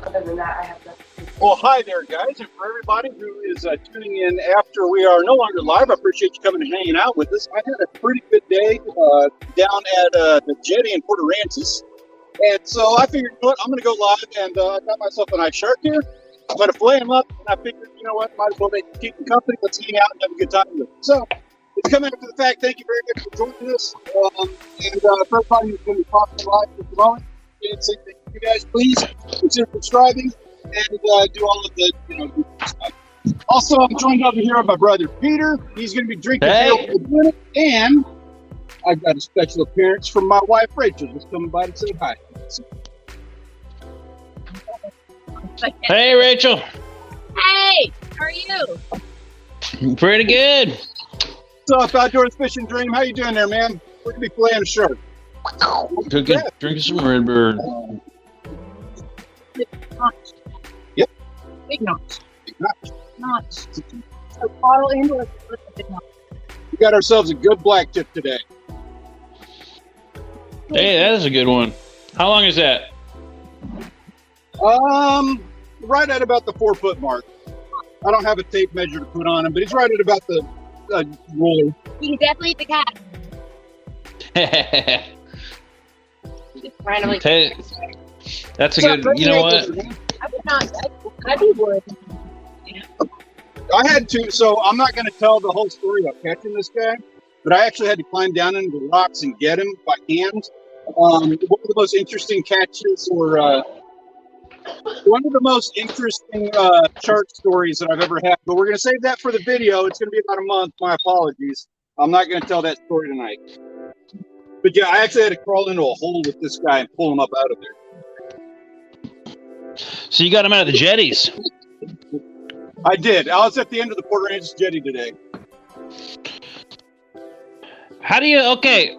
Other than that, I have nothing. Well, hi there, guys, and for everybody who is tuning in after we are no longer live, I appreciate you coming and hanging out with us. I had a pretty good day down at the jetty in Port Aransas, and so I figured, you know what, I'm going to go live, and I got myself a nice shark here. I'm going to fillet him up, and I figured, you know what, might as well keep him company. Let's hang out and have a good time with him. So, it's coming after the fact. Thank you very much for joining us, and for everybody who's going to be talking live at the moment, and say thank you guys, please consider subscribing. And do all of the, stuff. Also, I'm joined over here by my brother Peter. He's going to be drinking beer for a minute, and I've got a special appearance from my wife Rachel, just coming by to say hi. Hey, Rachel. Hey, how are you? Pretty good. What's up, Outdoors Fishing Dream? How you doing there, man? We're going to be filleting a shark. Drinking some Redbird. Yep. Big notch. Big notch. Notch. So bottle and or big notch. We got ourselves a good black tip today. Hey, that is a good one. How long is that? Right at about the 4-foot mark. I don't have a tape measure to put on him, but he's right at about the ruler. You can definitely eat the cat. Randomly. That's a good. You know what? I would not. I would. I had to, so I'm not going to tell the whole story about catching this guy, but I actually had to climb down into the rocks and get him by hand. One of the most interesting catches, or one of the most interesting shark stories that I've ever had. But we're going to save that for the video. It's going to be about a month. My apologies. I'm not going to tell that story tonight. But yeah, I actually had to crawl into a hole with this guy and pull him up out of there. So you got him out of the jetties. I did. I was at the end of the Port Aransas jetty today. How do you? Okay,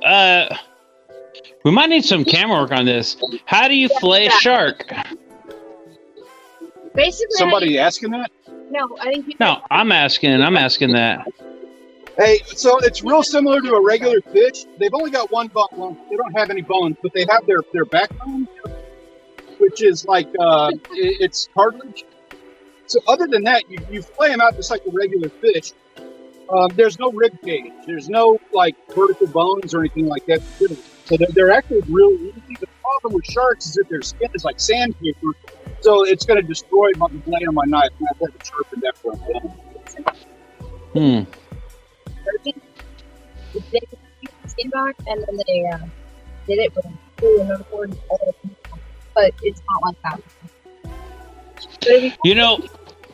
we might need some camera work on this. How do you fillet a shark? Basically, Somebody asking that? No, I think. No, I'm asking that. Hey, so it's real similar to a regular fish. They've only got one bone. Well, they don't have any bones, but they have their backbone, which is like it's cartilage. So other than that, you fillet them out just like a regular fish. There's no rib cage. There's no like vertical bones or anything like that. So they're actually really easy. The problem with sharks is that their skin is like sandpaper, so it's going to destroy my blade on my knife. And I've had to sharpen that for a They skin back, and then they did it with a tool and cord, but it's not like that. You know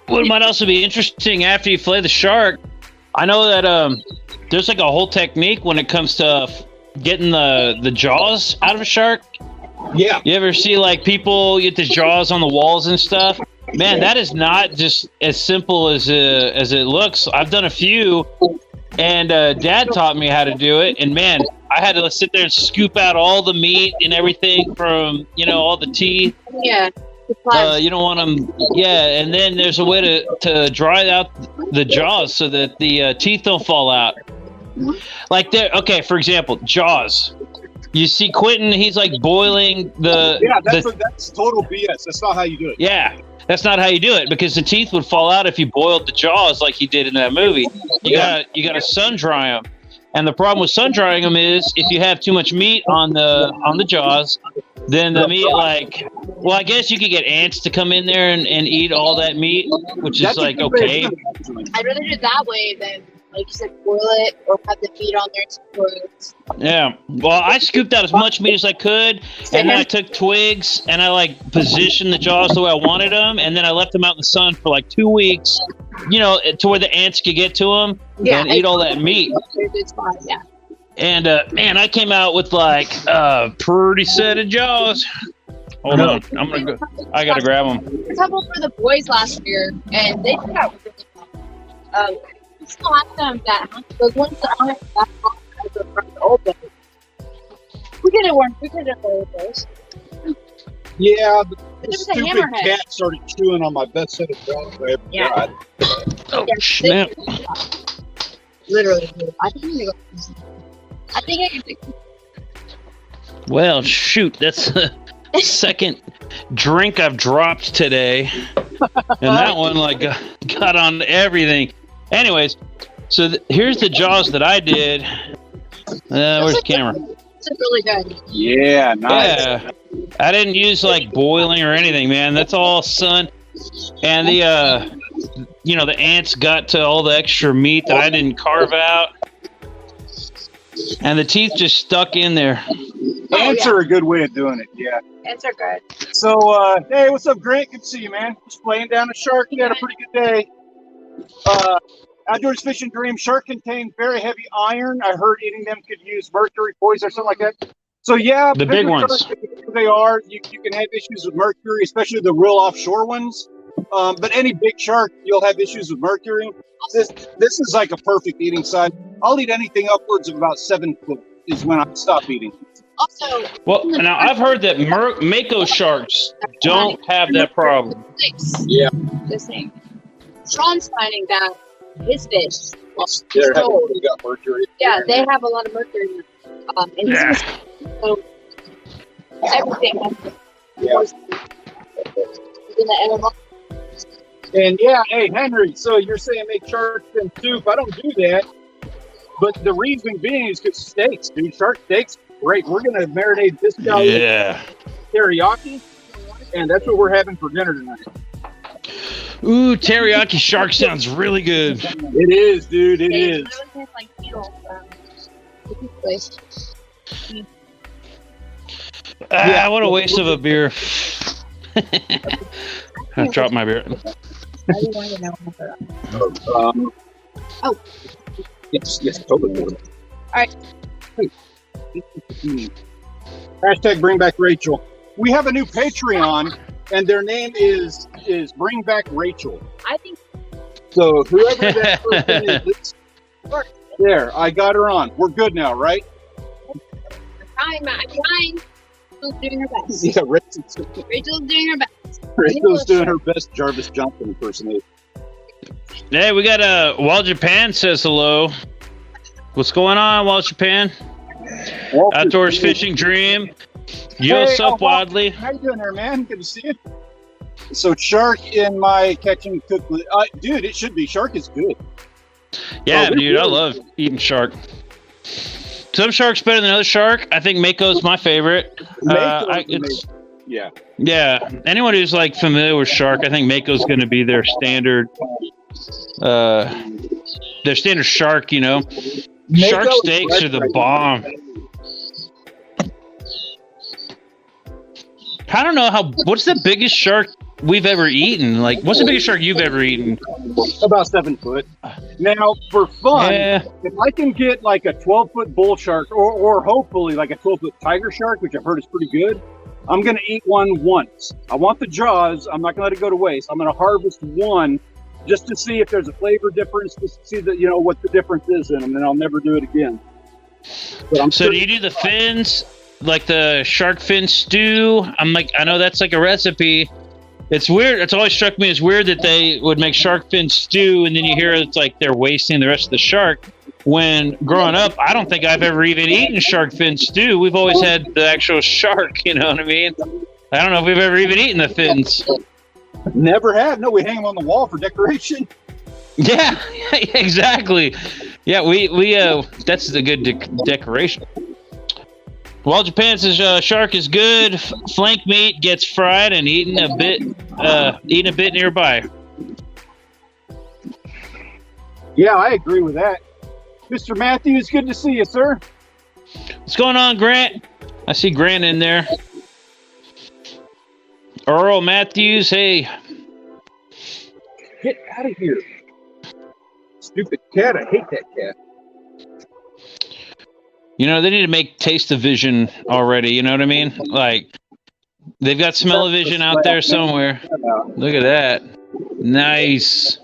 what might also be interesting after you fillet the shark? I know that there's like a whole technique when it comes to getting the jaws out of a shark. Yeah. You ever see like people get the jaws on the walls and stuff? Man, that is not just as simple as it looks. I've done a few, and Dad taught me how to do it. And man, I had to sit there and scoop out all the meat and everything from all the teeth. Yeah. You don't want them. Yeah, and then there's a way to dry out the jaws so that the teeth don't fall out. Like there. Okay, for example, jaws. You see Quentin, he's like boiling the... Yeah, that's total BS. That's not how you do it. Yeah, that's not how you do it, because the teeth would fall out if you boiled the jaws like he did in that movie. You gotta sun dry them. And the problem with sun drying them is if you have too much meat on the jaws, then the meat I guess you could get ants to come in there and eat all that meat, which is like okay. I'd rather do it that way than, like you said, boil it or have the meat on there to boil it. Yeah. Well, I scooped out as much meat as I could, and then I took twigs and I positioned the jaws the way I wanted them, and then I left them out in the sun for like 2 weeks, to where the ants could get to them and eat all that meat. Yeah. And man, I came out with like a pretty set of jaws. Hold on, I gotta grab them. We were talking for the boys last year, and they turned out really well. We still have them those ones that aren't that long from the old days. We could have worked those. Yeah, the stupid cat started chewing on my best set of jaws. Yeah. Oh, snap. Literally. I think I can fix it. Well, shoot, that's second drink I've dropped today, and that one like got on everything. Anyways, so here's the jaws that I did. Where's the camera? It's really good. Yeah, nice. Yeah, I didn't use like boiling or anything, man. That's all sun. And the the ants got to all the extra meat that I didn't carve out, and the teeth just stuck in there. Ants are a good way of doing it. Yeah. Ants are good. So, hey, what's up, Grant? Good to see you, man. Just playing down a shark. You had a pretty good day. Outdoors Fishing Dream. Shark contain very heavy iron. I heard eating them could use mercury poison or something like that. So, yeah. The big ones. Sharks, they are. You can have issues with mercury, especially the real offshore ones. But any big shark, you'll have issues with mercury. This is like a perfect eating size. I'll eat anything upwards of about 7 foot is when I stop eating. Also, well, now I've heard that mako sharks don't have that problem. Yeah. Just saying. Sean's finding that his fish. They got mercury. Yeah, they have a lot of mercury in them. And his fish, so everything. Yeah. In the animal. And yeah, hey Henry, so you're saying make shark fin soup? I don't do that, but the reason being is because steaks, dude. Shark steaks, great. We're gonna marinate this guy with teriyaki, and that's what we're having for dinner tonight. Ooh, teriyaki shark sounds really good. It is, dude. It is. What a waste of a beer. I dropped my beer. Yes, totally. All right. Hashtag bring back Rachel. We have a new Patreon, and their name is Bring Back Rachel. I think so. Whoever that person is, there, I got her on. We're good now, right? I'm trying. Rachel's doing her best. Yeah, Rachel's doing her best. Rachel's doing her best Jarvis Johnson impersonation. Hey, we got Wild Japan says hello. What's going on, Wild Japan? Outdoors Fishing Dream. Yourself Wildly. How you doing there, man? Good to see you. So shark in my catching cook. Dude, it should be. Shark is good. Yeah, dude, I love eating shark. Some shark's better than other shark. I think mako's my favorite. Yeah. Anyone who's like familiar with shark, I think mako's going to be their standard. Their standard shark. Shark steaks are the bomb. I don't know what's the biggest shark we've ever eaten? Like, what's the biggest shark you've ever eaten? About 7 foot. Now, for fun, if I can get like a 12-foot bull shark or hopefully like a 12-foot tiger shark, which I've heard is pretty good, I'm going to eat one once. I want the jaws. I'm not going to let it go to waste. I'm going to harvest one just to see if there's a flavor difference, just to see what the difference is in them, and I'll never do it again. But do you do the fins? Like the shark fin stew? I know that's like a recipe. It's weird. It's always struck me as weird that they would make shark fin stew, and then you hear it's like they're wasting the rest of the shark. When growing up, I don't think I've ever even eaten shark fin stew. We've always had the actual shark, you know what I mean? I don't know if we've ever even eaten the fins. Never have. No, we hang them on the wall for decoration. Yeah, exactly. Yeah, we that's a good decoration. Wild Japan says shark is good. Flank meat gets fried and eaten a bit nearby. Yeah, I agree with that. Mr. Matthews, good to see you, sir. What's going on, Grant? I see Grant in there. Earl Matthews, hey. Get out of here. Stupid cat. I hate that cat. They need to make taste-o-vision already, you know what I mean? Like, they've got smell-o-vision out there somewhere. Look at that. Nice.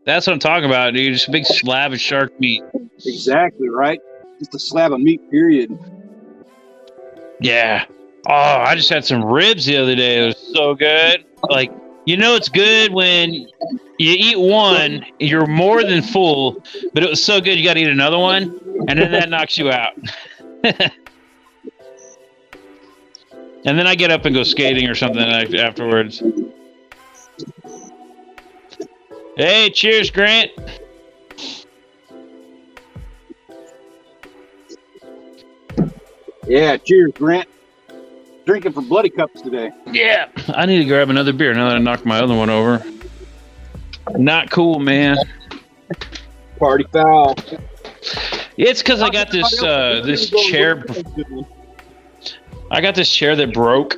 That's what I'm talking about, dude. Just a big slab of shark meat. Exactly, right? Just a slab of meat, period. Yeah. Oh, I just had some ribs the other day. It was so good. Like, it's good when you eat one, you're more than full, but it was so good you got to eat another one, and then that knocks you out. And then I get up and go skating or something afterwards. Hey, cheers, Grant. Yeah, cheers, Grant. Drinking from bloody cups today. Yeah, I need to grab another beer now that I knocked my other one over. Not cool, man. Party foul. It's because I got this this chair. I got this chair that broke,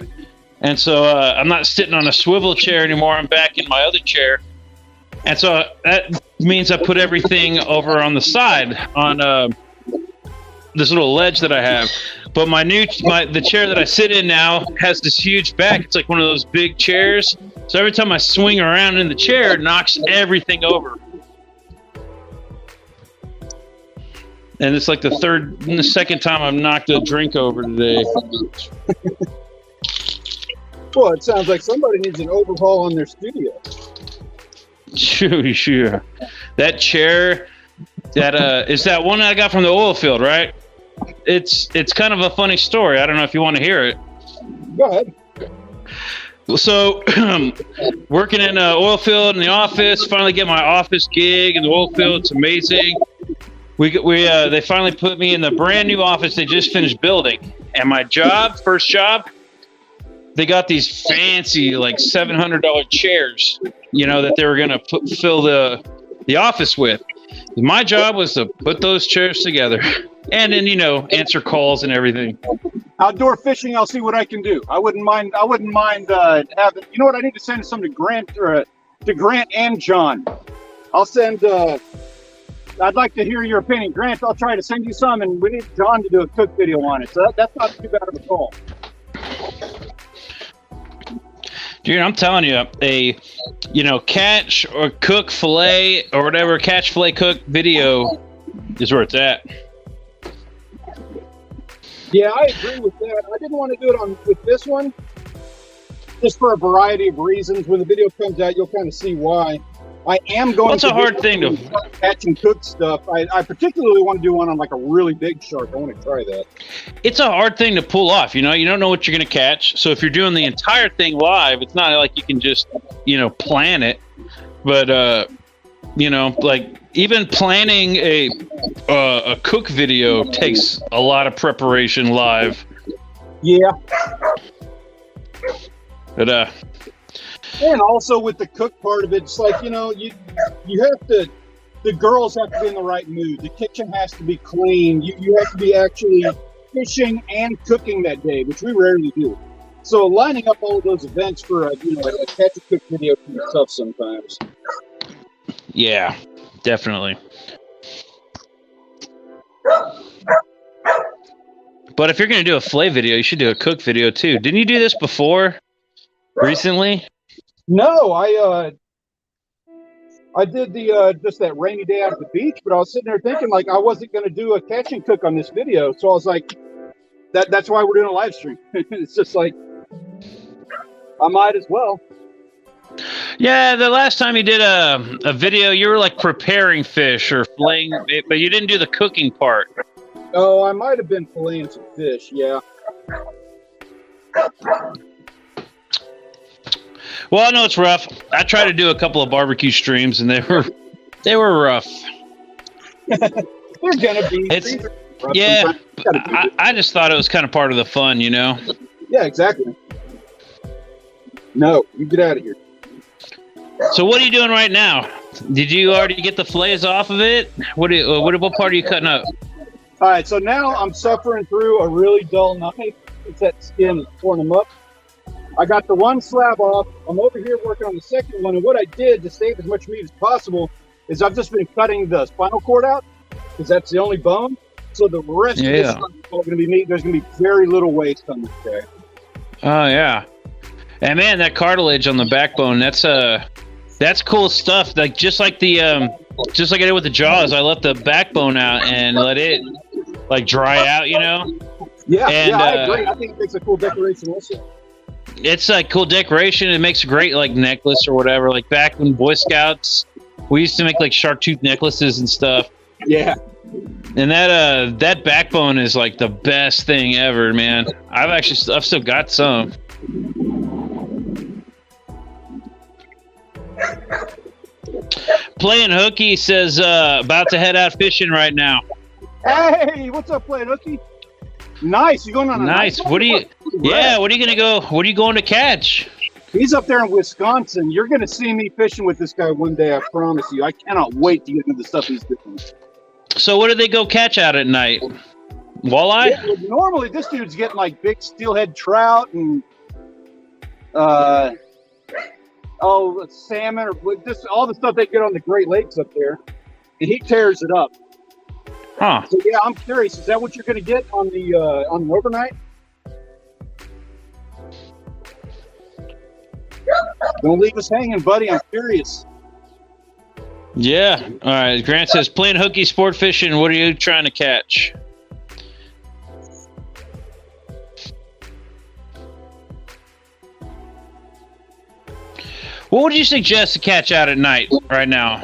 and so I'm not sitting on a swivel chair anymore. I'm back in my other chair, and so that means I put everything over on the side on this little ledge that I have. But the chair that I sit in now has this huge back. It's like one of those big chairs. So every time I swing around in the chair, it knocks everything over. And it's like the second time I've knocked a drink over today. Well, it sounds like somebody needs an overhaul on their studio. Sure. That chair, that is that one I got from the oil field, right? It's kind of a funny story. I don't know if you want to hear it. Go ahead. So, working in an oil field in the office, finally get my office gig in the oil field. It's amazing. They finally put me in the brand new office they just finished building. And my first job, they got these fancy like $700 chairs, that they were gonna fill the office with. My job was to put those chairs together, and then answer calls and everything. Outdoor fishing, I'll see what I can do. I wouldn't mind having. You know what? I need to send some to Grant to Grant and John. I'll send. I'd like to hear your opinion, Grant. I'll try to send you some, and we need John to do a cook video on it. So that's not too bad of a call. Dude, I'm telling you, catch or cook fillet or whatever, catch fillet cook video is where it's at. Yeah, I agree with that. I didn't want to do it with this one, just for a variety of reasons. When the video comes out, you'll kind of see why. I am going. What's a hard thing to catch and cook stuff? I particularly want to do one on like a really big shark. I want to try that. It's a hard thing to pull off. You don't know what you're going to catch. So if you're doing the entire thing live, it's not like you can just plan it. But like even planning a cook video takes a lot of preparation live. Yeah. But and also with the cook part of it, it's like, you have to, the girls have to be in the right mood. The kitchen has to be clean. You have to be actually fishing and cooking that day, which we rarely do. So lining up all of those events for a catch and cook video can be tough sometimes. Yeah, definitely. But if you're going to do a fillet video, you should do a cook video too. Didn't you do this before? Recently? No, I did the just that rainy day out at the beach, but I was sitting there thinking like I wasn't going to do a catch and cook on this video, so I was like, that's why we're doing a live stream. It's just like I might as well. Yeah, the last time you did a video, you were like preparing fish or filleting it, but you didn't do the cooking part. Oh, I might have been filleting some fish, yeah. Well, I know it's rough. I tried to do a couple of barbecue streams, and they were rough. They're gonna be. Yeah. I just thought it was kind of part of the fun, Yeah, exactly. No, you get out of here. So what are you doing right now? Did you already get the fillets off of it? What part are you cutting up? All right, so now I'm suffering through a really dull knife. It's that skin that's pouring them up. I got the one slab off. I'm over here working on the second one, and what I did to save as much meat as possible is I've just been cutting the spinal cord out because that's the only bone. So the rest of this stuff is all going to be meat. There's going to be very little waste on this day. Oh yeah, and man, that cartilage on the backbone, that's cool stuff. Like just like I did with the jaws, I left the backbone out and let it like dry out, Yeah, I agree. I think it makes a cool decoration also. It's a cool decoration. It makes a great like necklace or whatever. Like back when Boy Scouts, we used to make like shark tooth necklaces and stuff. Yeah, And that backbone is like the best thing ever, man. I've still got some. Playing hooky says about to head out fishing right now. Hey, what's up, Playing Hooky? Nice. You going on a nice? What are you? Yeah. What are you gonna go? What are you going to catch? He's up there in Wisconsin. You're gonna see me fishing with this guy one day. I promise you. I cannot wait to get into the stuff he's doing. So what do they go catch out at night? Walleye? Yeah, normally this dude's getting like big steelhead trout and salmon or just all the stuff they get on the Great Lakes up there, and he tears it up. Huh? So yeah, I'm curious. Is that what you're going to get on the overnight? Don't leave us hanging, buddy. I'm curious. Yeah. All right. Grant says, playing hooky sport fishing. What are you trying to catch? What would you suggest to catch out at night right now?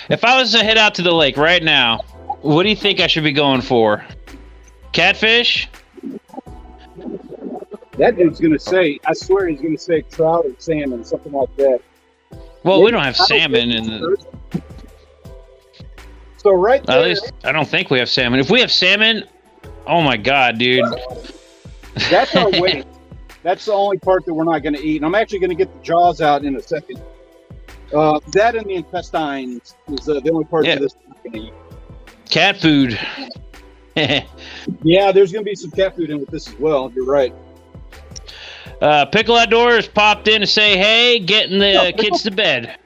If I was to head out to the lake right now, what do you think I should be going for? Catfish? That dude's going to say, I swear he's going to say trout or salmon, something like that. Well, yeah, we don't have salmon in the... So right there... At least I don't think we have salmon. If we have salmon, oh my God, dude. That's our weight. That's the only part that we're not going to eat. And I'm actually going to get the jaws out in a second. That and the intestines is the only part of this we're going to eat. Cat food. Yeah, there's going to be some cat food in with this as well. You're right. Pickle Outdoors popped in to say, hey, getting the kids to bed.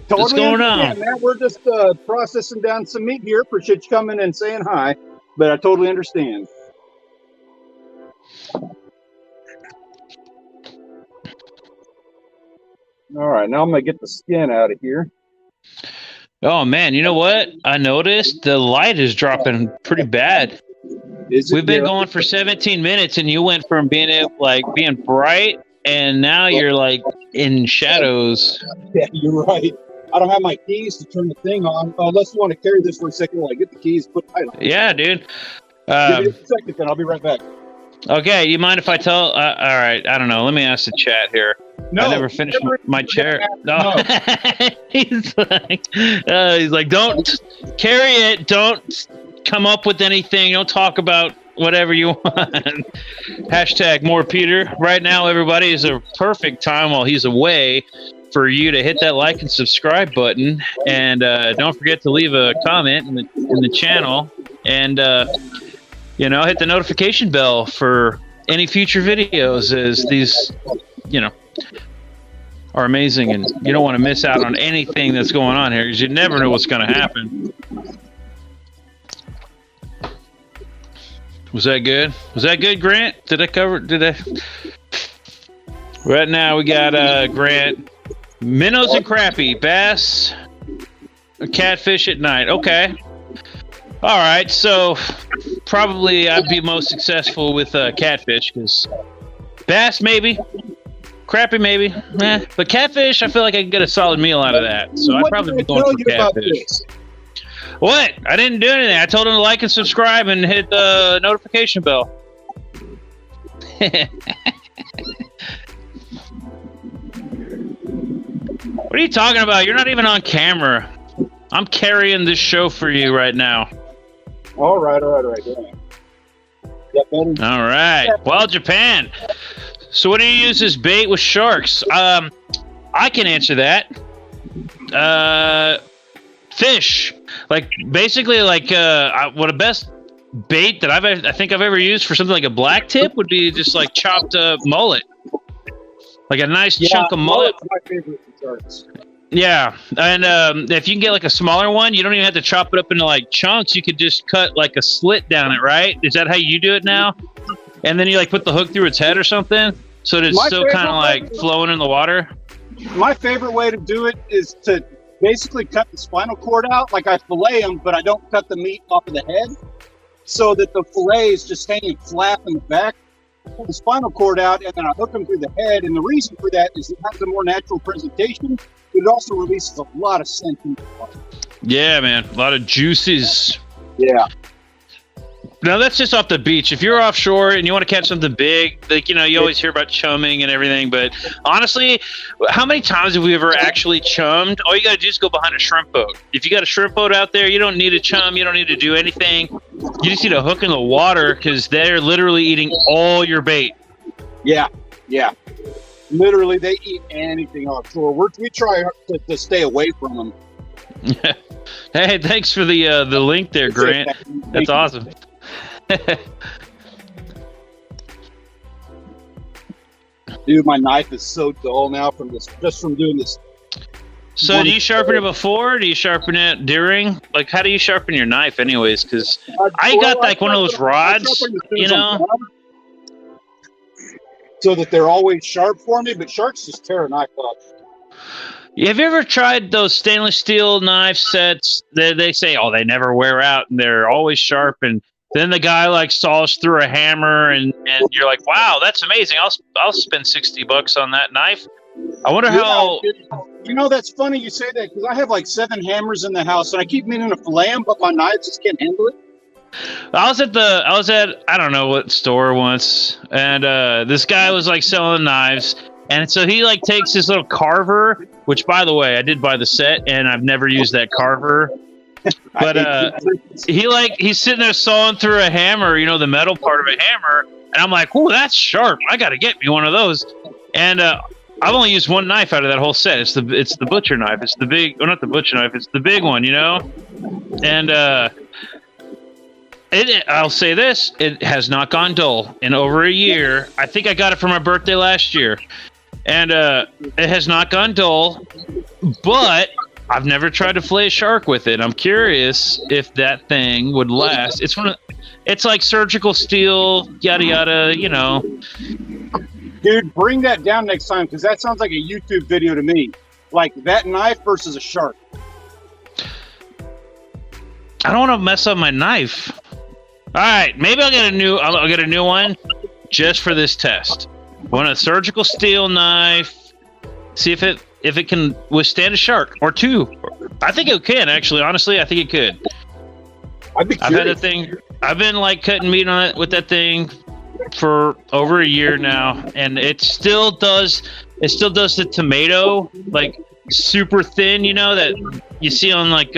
Totally. What's going on? Man, we're just processing down some meat here. Appreciate you coming and saying hi, but I totally understand. All right, now I'm going to get the skin out of here. Oh, man, you know what? I noticed the light is dropping pretty bad. We've been going for 17 minutes, and you went from being bright, and now you're like in shadows. Yeah, you're right. I don't have my keys to turn the thing on. Unless you want to carry this for a second while I get the keys. Put it on. Yeah, dude. Give me a second, then I'll be right back. Okay, you mind if I tell? All right, I don't know. Let me ask the chat here. No, I never finished my chair. No. he's like, don't carry it. Don't come up with anything. Don't talk about whatever you want. Hashtag more Peter. Right now, everybody, is a perfect time while he's away for you to hit that like and subscribe button, and don't forget to leave a comment in the channel, and hit the notification bell for any future videos, as these are amazing, and you don't want to miss out on anything that's going on here, because you never know what's going to happen. Was that good? Was that good, Grant? Did I cover? Right now we got Grant, minnows and crappie, bass, catfish at night. Okay. All right, so probably I'd be most successful with catfish, because bass maybe, crappie maybe, but catfish, I feel like I can get a solid meal out of that. So I'd probably be going for catfish. What? I didn't do anything. I told him to like and subscribe and hit the notification bell. What are you talking about? You're not even on camera. I'm carrying this show for you right now. All right. All right. Well, Japan. So what do you use as bait with sharks? I can answer that. Fish. Basically, what the best bait that I think I've ever used for something like a black tip would be just like chopped mullet. Like a nice chunk of mullet. My favorite sharks. Yeah, and if you can get like a smaller one, you don't even have to chop it up into like chunks. You could just cut like a slit down it, right? Is that how you do it now? And then you like put the hook through its head or something, so that it's still kind of like flowing in the water. My favorite way to do it is to basically cut the spinal cord out. Like I fillet them, but I don't cut the meat off of the head, so that the fillet is just hanging flat in the back. Pull the spinal cord out, and then I hook them through the head. And the reason for that is it has a more natural presentation. It also releases a lot of scent in the water. Yeah, man, a lot of juices. Yeah. Now that's just off the beach. If you're offshore and you want to catch something big, like, you know, you always hear about chumming and everything, but honestly, how many times have we ever actually chummed? All you got to do is go behind a shrimp boat. If you got a shrimp boat out there, you don't need to chum. You don't need to do anything. You just need a hook in the water because they're literally eating all your bait. Yeah. Literally, they eat anything offshore. We try to stay away from them. Hey, thanks for the link there, Grant. That's awesome. Dude, my knife is so dull now from doing this. So do you sharpen it before? Or do you sharpen it during? Like, how do you sharpen your knife anyways? Because I got like one of those rods, you know? So that they're always sharp for me, but sharks just tear a knife up. Have you ever tried those stainless steel knife sets that they say, oh, they never wear out and they're always sharp, and then the guy like saws through a hammer and you're like, wow, that's amazing. I'll spend $60 on that knife. I wonder how. You know, that's funny you say that because I have like 7 hammers in the house and I keep meaning to fillet them, but my knives just can't handle it. I was at I don't know what store once, and this guy was like selling knives, and so he like takes his little carver, which by the way I did buy the set and I've never used that carver. But he's sitting there sawing through a hammer, you know, the metal part of a hammer, and I'm like, "Ooh, that's sharp! I got to get me one of those." And I've only used one knife out of that whole set. It's the butcher knife. It's the big, well, not the butcher knife. It's the big one, you know. And I'll say this: it has not gone dull in over a year. I think I got it for my birthday last year, and it has not gone dull, but I've never tried to fillet a shark with it. I'm curious if that thing would last. It's like surgical steel, yada yada, you know. Dude, bring that down next time because that sounds like a YouTube video to me. Like that knife versus a shark. I don't want to mess up my knife. All right, maybe I'll get a new one just for this test. I want a surgical steel knife. See if it can withstand a shark or two. I think it can, actually. Honestly, I think it could. I've had that thing. I've been like cutting meat on it with that thing for over a year now, and it still does the tomato like super thin, you know, that you see on like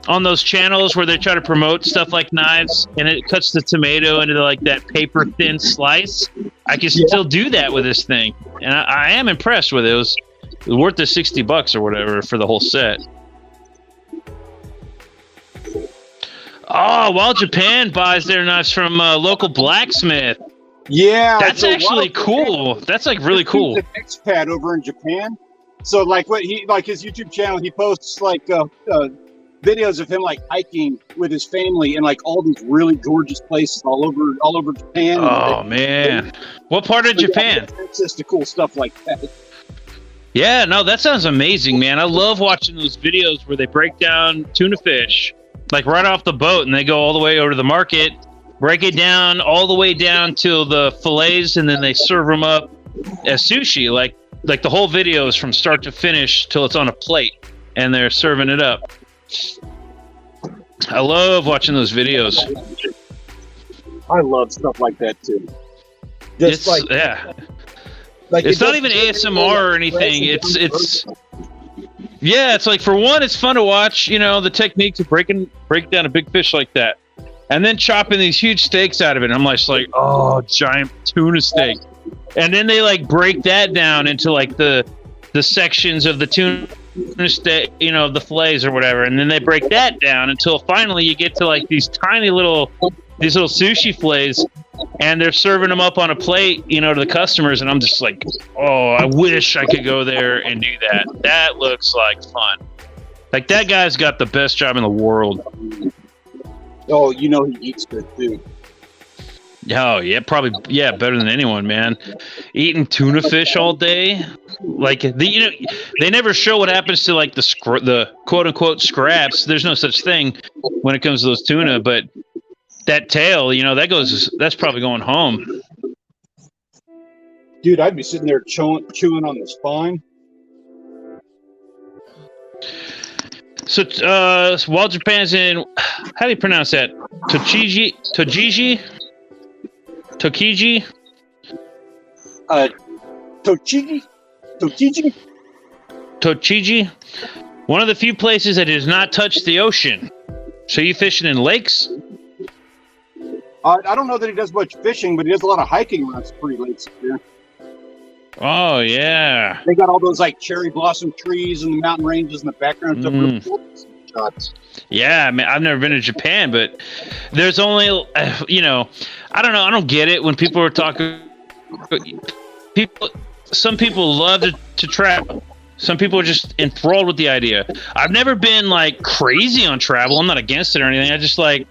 on those channels where they try to promote stuff like knives, and it cuts the tomato into like that paper thin slice. I can still do that with this thing, and I am impressed with it. It was worth the $60 or whatever for the whole set. Oh, while Japan buys their knives from local blacksmith. Yeah, that's actually cool. That's like really cool. He's an expat over in Japan, so like his YouTube channel, he posts like videos of him like hiking with his family in like all these really gorgeous places all over Japan. Oh man, what part of Japan? Access to cool stuff like that. Yeah, no, that sounds amazing, man. I love watching those videos where they break down tuna fish, like right off the boat, and they go all the way over to the market, break it down all the way down to the fillets, and then they serve them up as sushi. Like the whole video is from start to finish till it's on a plate, and they're serving it up. I love watching those videos. I love stuff like that too. It's not even ASMR or anything. It's like, for one, it's fun to watch, you know, the techniques of break down a big fish like that, and then chopping these huge steaks out of it. I'm just like, oh, giant tuna steak, and then they like break that down into like the sections of the tuna steak, you know, the fillets or whatever, and then they break that down until finally you get to like these little sushi fillets, and they're serving them up on a plate, you know, to the customers, and I'm just like, oh, I wish I could go there and do that. That looks like fun. Like, that guy's got the best job in the world. Oh, you know, he eats good too. Oh yeah, probably, yeah, better than anyone, man. Eating tuna fish all day, like they never show what happens to like the quote unquote scraps. There's no such thing when it comes to those tuna, but that tail, you know, that's probably going home. Dude, I'd be sitting there chewing on the spine. So, while Japan's in, how do you pronounce that? Tokiji? Tochigi? One of the few places that does not touch the ocean. So you fishing in lakes? I don't know that he does much fishing, but he does a lot of hiking around some pretty lakes here. Oh, yeah. They got all those like cherry blossom trees and the mountain ranges in the background. Really cool shots. Yeah, I mean, I've never been to Japan, but there's only, you know, I don't know. I don't get it when people are talking. Some people love to travel. Some people are just enthralled with the idea. I've never been like crazy on travel. I'm not against it or anything. I just like,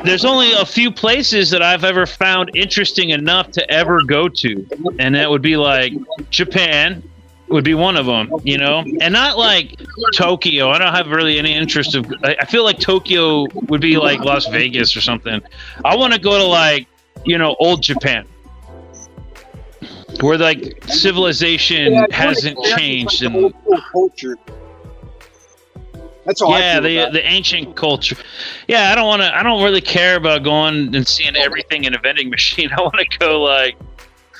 there's only a few places that I've ever found interesting enough to ever go to. And that would be like Japan would be one of them, you know, and not like Tokyo. I don't have really any interest of, I feel like Tokyo would be like Las Vegas or something. I want to go to like, you know, old Japan, where like civilization hasn't changed like and old culture. That's all. Yeah, the ancient culture. Yeah, I don't really care about going and seeing everything in a vending machine. I want to go like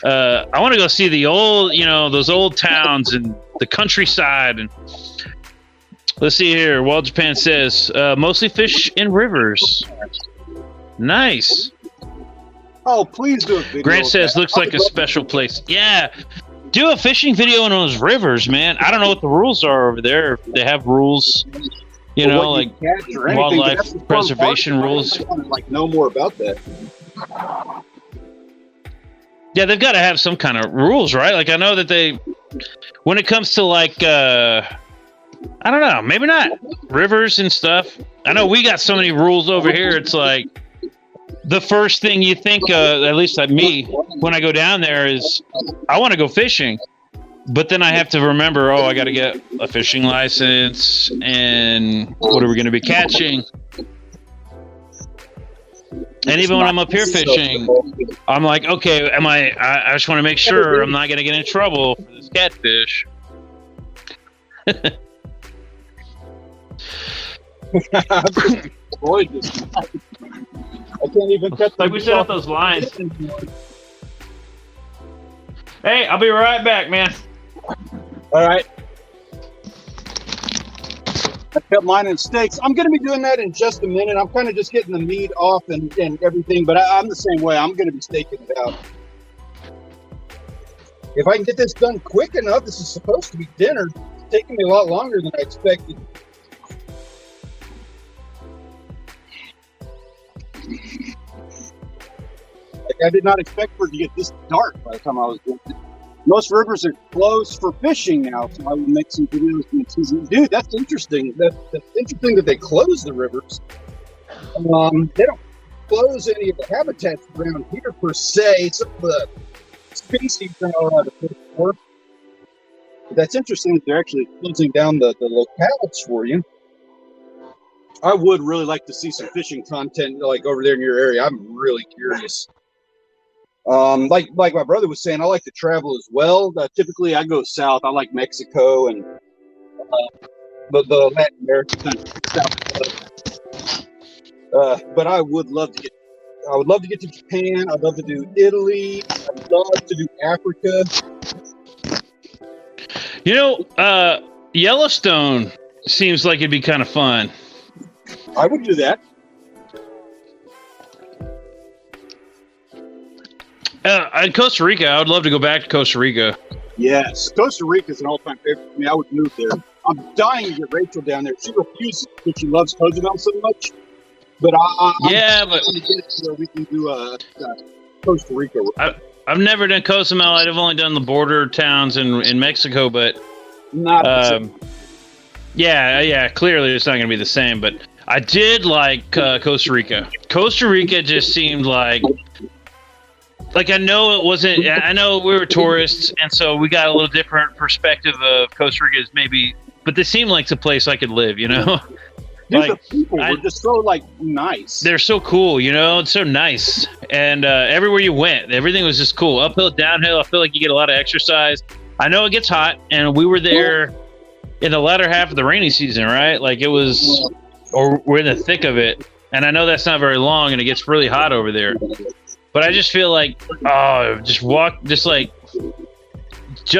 I want to go see the old, you know, those old towns and the countryside. And let's see here. Wild Japan says mostly fish in rivers. Nice. Oh, please do a video. Grant says looks like a special place. Yeah. Do a fishing video in those rivers, man. I don't know what the rules are over there. If they have rules, you know, like wildlife preservation rules. I want to like know more about that. Yeah, they've got to have some kind of rules, right? Like I know that they, when it comes to like, I don't know, maybe not rivers and stuff. I know we got so many rules over here. It's like the first thing you think, at least like me, when I go down there is I want to go fishing, but then I have to remember, I got to get a fishing license and what are we going to be catching? And even when I'm up here fishing, I'm like, okay, I just want to make sure I'm not going to get in trouble for this catfish. I can't even catch like we set up those lines. Hey, I'll be right back, man. All right. I cut mine in steaks. I'm going to be doing that in just a minute. I'm kind of just getting the meat off and everything, but I'm the same way. I'm going to be staking it out. If I can get this done quick enough, this is supposed to be dinner. It's taking me a lot longer than I expected. I did not expect for it to get this dark by the time I was doing it. Most rivers are closed for fishing now, so I will make some videos in the season. Dude, that's interesting. That's interesting that they close the rivers. They don't close any of the habitats around here per se. Some of the species are allowed to fish for. But that's interesting that they're actually closing down the locales for you. I would really like to see some fishing content like over there in your area. I'm really curious. Like my brother was saying, I like to travel as well. Typically, I go south. I like Mexico and the Latin American countries. But I would love to get. I would love to get to Japan. I'd love to do Italy. I'd love to do Africa. You know, Yellowstone seems like it'd be kind of fun. I would do that. In Costa Rica, I would love to go back to Costa Rica. Yes, Costa Rica is an all-time favorite for me. I would move there. I'm dying to get Rachel down there. She refuses because she loves Cozumel so much. But I'm but to get it so we can do Costa Rica. I've never done Cozumel. I've only done the border towns in Mexico, but yeah, clearly it's not going to be the same. But I did like Costa Rica. Costa Rica just seemed like I know it wasn't. I know we were tourists, and so we got a little different perspective of Costa Rica, maybe. But this seemed like a place I could live, you know. Dude, the people were just so nice. They're so cool, you know. It's so nice, and everywhere you went, everything was just cool. Uphill, downhill. I feel like you get a lot of exercise. I know it gets hot, and we were there in the latter half of the rainy season, right? Like it was, or we're in the thick of it. And I know that's not very long, and it gets really hot over there. But I just feel like,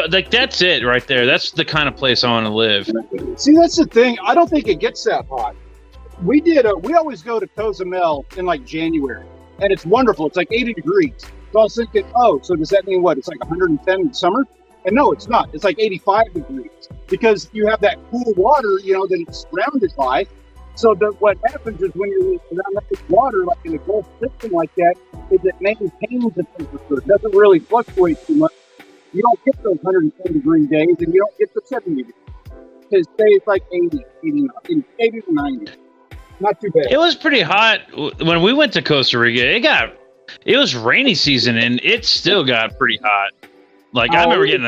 like that's it right there. That's the kind of place I want to live. See, that's the thing. I don't think it gets that hot. We always go to Cozumel in like January, and it's wonderful. It's like 80 degrees. So I was thinking, so does that mean what? It's like 110 in summer? And no, it's not. It's like 85 degrees because you have that cool water, that it's surrounded by. So what happens is when you're around that water, like in a Gulf system like that, is it maintains the temperature. It doesn't really fluctuate too much. You don't get those 110 degree days, and you don't get the 70 degrees. It stays like 80 to 90. Not too bad. It was pretty hot when we went to Costa Rica. It was rainy season, and it still got pretty hot. Like I remember getting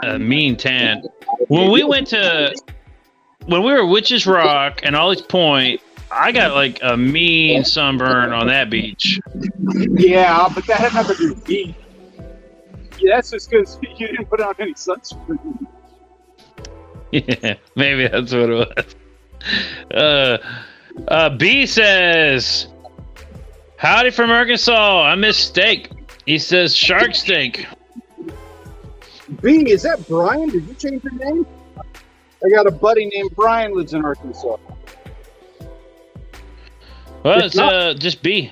a mean tan. When we were at Witch's Rock and Ollie's Point, I got like a mean sunburn on that beach. Yeah, but that had nothing to do with heat. Yeah, that's just because you didn't put on any sunscreen. Yeah, maybe that's what it was. B says, "Howdy from Arkansas. I miss steak." He says, "Shark steak." B, is that Brian? Did you change your name? I got a buddy named Brian lives in Arkansas. Well, it's just B.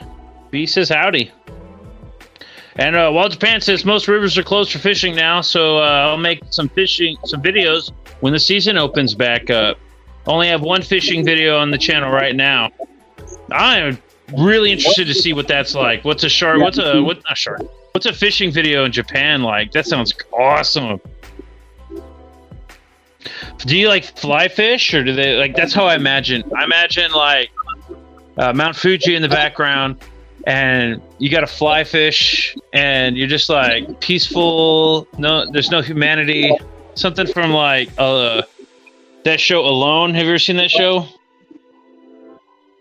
B says howdy. And Wild Japan says most rivers are closed for fishing now, so I'll make some videos when the season opens back up. Only have one fishing video on the channel right now. I am really interested to see what that's like. What's a shark? What's a fishing video in Japan like? That sounds awesome. Do you like fly fish, or do they like? That's how I imagine. I imagine like Mount Fuji in the background, and you got a fly fish, and you're just like peaceful. No, there's no humanity. Something from like that show Alone. Have you ever seen that show?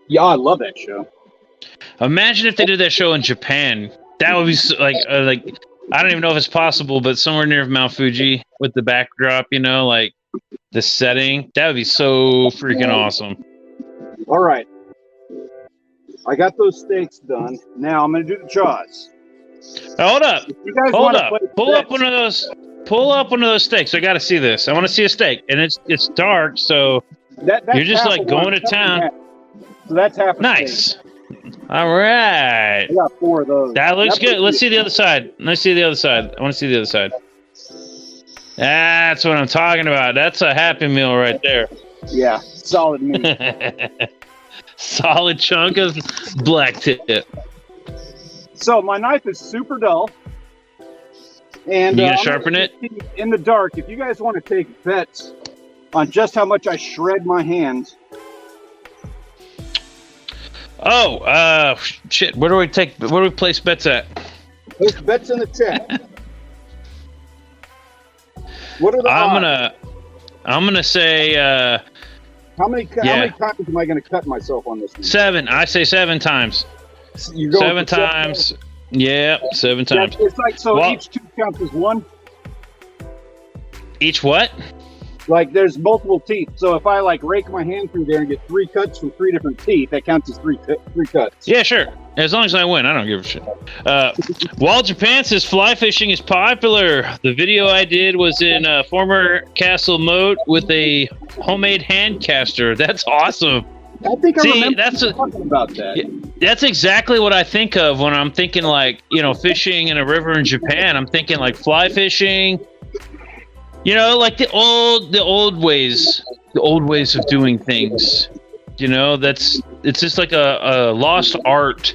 Yeah, I love that show. Imagine if they did that show in Japan. That would be like I don't even know if it's possible, but somewhere near Mount Fuji with the backdrop, like the setting. That would be so freaking awesome. All right. I got those steaks done. Now I'm going to do the jaws. Hold up. Hold up. Pull up one of those steaks. I got to see this. I want to see a steak. And it's dark, so that's you're just like going to town. So that's half a nice. steak. All right. I got 4 of those. That looks good. Let's see the other side. I want to see the other side. That's what I'm talking about. That's a Happy Meal right there. Yeah, solid meat. Solid chunk of black tip. So my knife is super dull. And you gonna sharpen it? In the dark, if you guys want to take bets on just how much I shred my hands. Oh, shit. Where do we place bets at? Those bets in the chat. What are the odds? I'm gonna say how many times am I gonna cut myself on this one? 7. I say 7 times. 7 times. Yeah, 7 times. It's like each tooth counts as 1. Each what? Like there's multiple teeth. So if I rake my hand through there and get 3 cuts from 3 different teeth, that counts as 3 cuts. Yeah, sure. As long as I win, I don't give a shit. Wild Japan says fly fishing is popular. The video I did was in former Castle Moat with a homemade hand caster. That's awesome. I think I remember talking about that. That's exactly what I think of when I'm thinking fishing in a river in Japan. I'm thinking like fly fishing. Like the old ways of doing things. It's just like a lost art.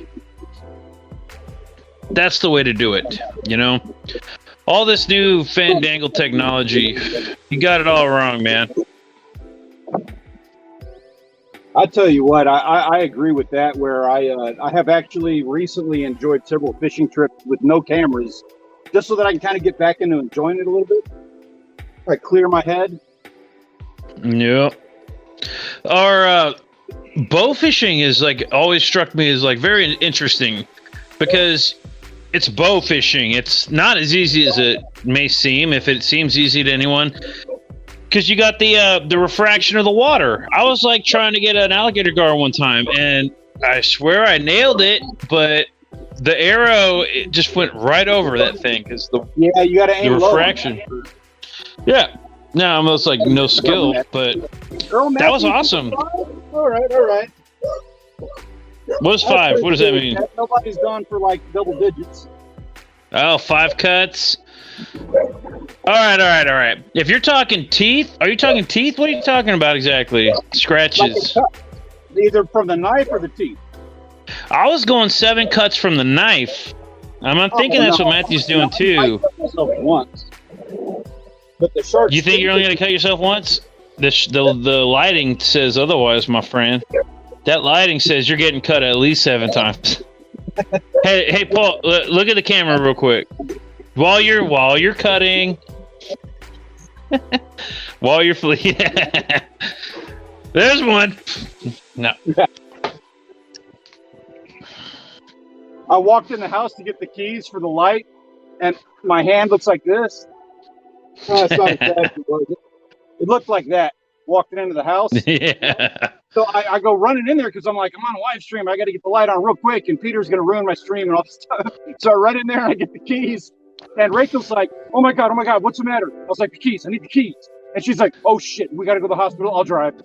That's the way to do it. All this new fandangle technology, you got it all wrong, man. I tell you what, I agree with that. Where I have actually recently enjoyed several fishing trips with no cameras, just so that I can kind of get back into enjoying it a little bit. I clear my head. Yeah. Our bow fishing is always struck me as very interesting because it's bow fishing. It's not as easy as it may seem. If it seems easy to anyone, because you got the refraction of the water. I was like trying to get an alligator gar one time, and I swear I nailed it, but the arrow it just went right over that thing because the you got to aim the refraction. Yeah, no, almost like no skill, but that was awesome. All right. What's 5? What does that mean? Nobody's gone for like double digits. Oh, 5 cuts. All right. If you're talking teeth, are you talking teeth? What are you talking about exactly? Scratches. Either from the knife or the teeth. I was going 7 cuts from the knife. I'm thinking that's what Matthew's doing too. I cut myself once. But the shark. You think you're only going to cut yourself once? The lighting says otherwise, my friend. That lighting says you're getting cut at least 7 times. Hey, Paul, look at the camera real quick. While you're cutting, while you're there's one. No. I walked in the house to get the keys for the light, and my hand looks like this. It's not exactly, was it? It looked like that. Walking into the house. Yeah. So I go running in there because I'm like, I'm on a live stream. I got to get the light on real quick, and Peter's going to ruin my stream and all this stuff. So I run in there and I get the keys. And Rachel's like, oh my God, what's the matter? I was like, the keys. I need the keys. And she's like, oh shit, we got to go to the hospital. I'll drive.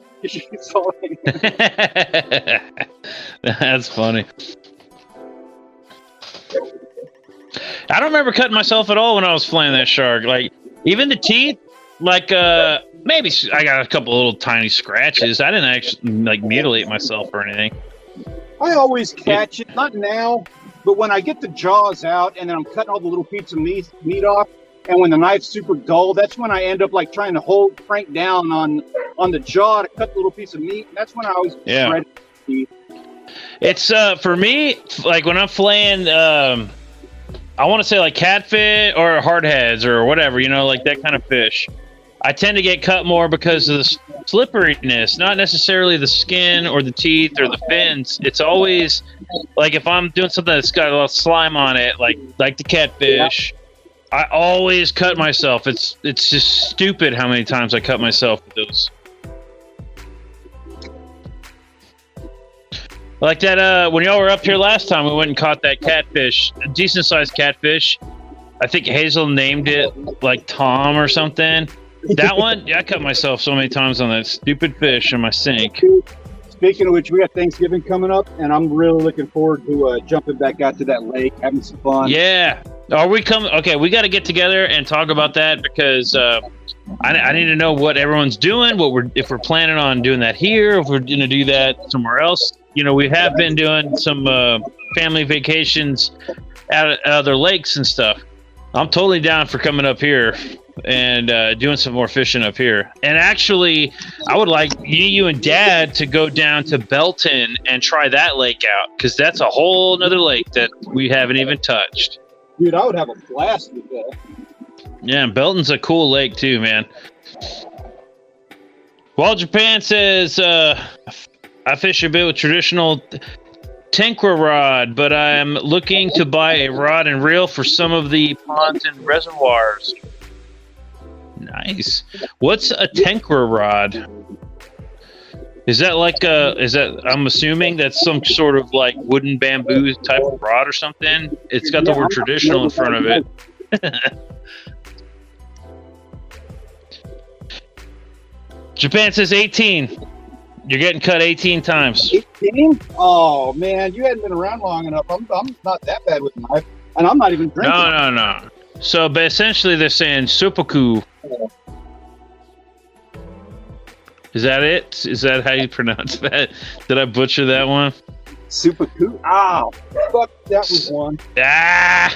That's funny. I don't remember cutting myself at all when I was flaying that shark. Like, even the teeth, like, maybe I got a couple little tiny scratches. I didn't actually, like, mutilate myself or anything. I always catch it, not now, but when I get the jaws out and then I'm cutting all the little pieces of meat off, and when the knife's super dull, that's when I end up, like, trying to crank down on the jaw to cut the little piece of meat. And that's when I always shred the teeth. It's, for me, like, when I'm flaying, I want to say like catfish or hardheads or whatever, like that kind of fish. I tend to get cut more because of the slipperiness, not necessarily the skin or the teeth or the fins. It's always like if I'm doing something that's got a little slime on it, like the catfish, I always cut myself. It's just stupid how many times I cut myself with those. Like that, when y'all were up here last time, we went and caught that catfish, a decent-sized catfish. I think Hazel named it, like, Tom or something. That one, I cut myself so many times on that stupid fish in my sink. Speaking of which, we got Thanksgiving coming up, and I'm really looking forward to jumping back out to that lake, having some fun. Yeah. Are we coming? Okay, we got to get together and talk about that because I need to know what everyone's doing, if we're planning on doing that here, if we're going to do that somewhere else. We have been doing some family vacations at other lakes and stuff. I'm totally down for coming up here and doing some more fishing up here. And actually, I would like you and Dad to go down to Belton and try that lake out because that's a whole nother lake that we haven't even touched. Dude, I would have a blast with that. Yeah, Belton's a cool lake too, man. Well, Japan says... I fish a bit with traditional Tenkra rod, but I'm looking to buy a rod and reel for some of the ponds and reservoirs. Nice. What's a Tenkra rod? Is that like I'm assuming that's some sort of like wooden bamboo type of rod or something? It's got the word traditional in front of it. Japan says 18. You're getting cut 18 times. 18? Oh, man, you hadn't been around long enough. I'm not that bad with knife, and I'm not even drinking. No. So, but essentially, they're saying seppuku. Is that it? Is that how you pronounce that? Did I butcher that one? Seppuku? Ow. Fuck, that was one. Ah!